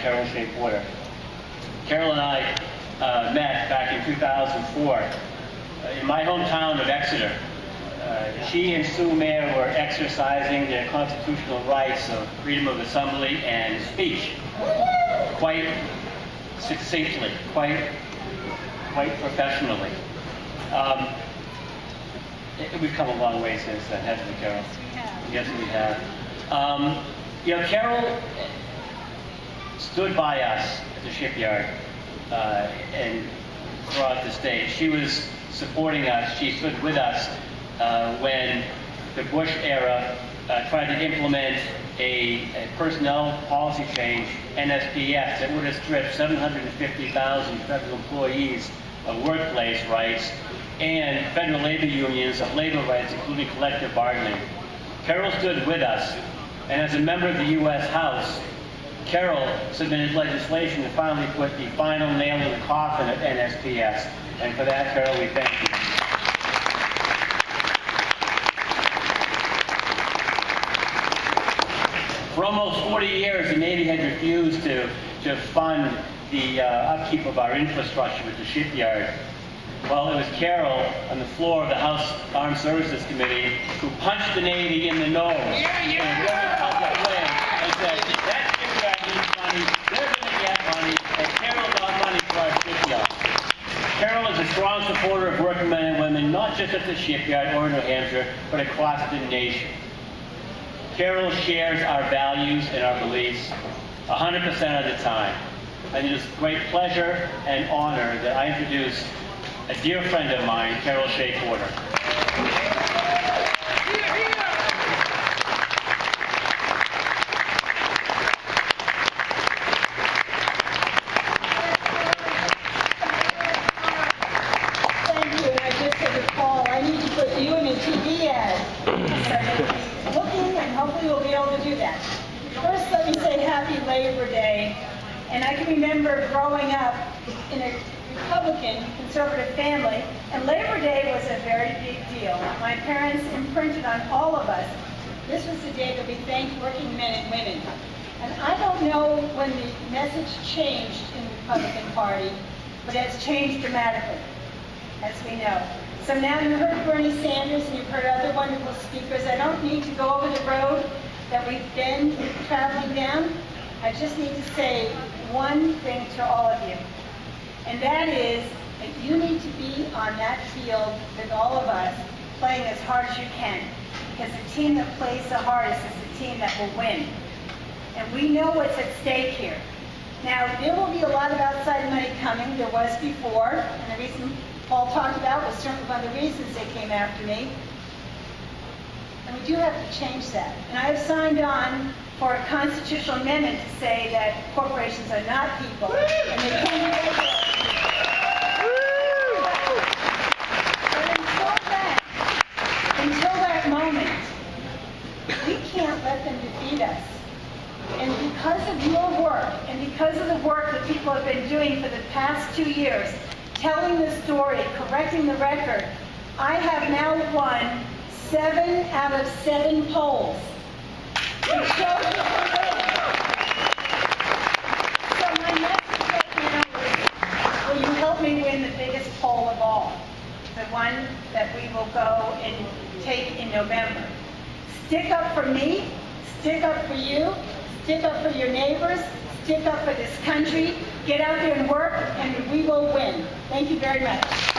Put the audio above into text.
Carol Shea-Porter. Carol and I met back in 2004 in my hometown of Exeter. She and Sue Mayer were exercising their constitutional rights of freedom of assembly and speech quite succinctly, quite professionally. We've come a long way since then, haven't we, Carol? Yes, we have. You know, Carol stood by us at the shipyard and throughout the state. She was supporting us. She stood with us when the Bush era tried to implement a personnel policy change, NSPS, that would have stripped 750,000 federal employees of workplace rights and federal labor unions of labor rights, including collective bargaining. Carol stood with us, and as a member of the U.S. House, Carol submitted legislation to finally put the final nail in the coffin of NSPS. And for that, Carol, we thank you. For almost 40 years, the Navy had refused to fund the upkeep of our infrastructure at the shipyard. Well, it was Carol on the floor of the House Armed Services Committee who punched the Navy in the nose in a very public way and said, that shipyard needs money, they're going to get money, and Carol got money for our shipyard. Carol is a strong supporter of working men and women, not just at the shipyard or in New Hampshire, but across the nation. Carol shares our values and our beliefs 100% of the time. And it is great pleasure and honor that I introduce a dear friend of mine, Carol Shea-Porter. Thank you. And I just said to Paul, I need to put you in a TV ad. Looking, and hopefully we'll be able to do that. First, let me say Happy Labor Day. And I can remember growing up in a Republican conservative family, and Labor Day was a very big deal. My parents imprinted on all of us, this was the day that we thanked working men and women. And I don't know when the message changed in the Republican Party, but it's changed dramatically, as we know. So now you heard Bernie Sanders and you've heard other wonderful speakers. I don't need to go over the road that we've been traveling down. I just need to say one thing to all of you. And that is that you need to be on that field with all of us, playing as hard as you can. Because the team that plays the hardest is the team that will win. And we know what's at stake here. Now, there will be a lot of outside money coming. There was before. And the reason Paul talked about was certainly one of the reasons they came after me. And we do have to change that. And I have signed on for a constitutional amendment to say that corporations are not people. And they can't be regulated. Until that moment, we can't let them defeat us. And because of your work, and because of the work that people have been doing for the past 2 years, telling the story, correcting the record, I have now won 7 out of 7 polls. It shows you who wins. So my message right now is, will you help me win the biggest poll of all? The one that we will go and take in November. Stick up for me, stick up for you, stick up for your neighbors, stick up for this country, get out there and work, and we will win. Thank you very much.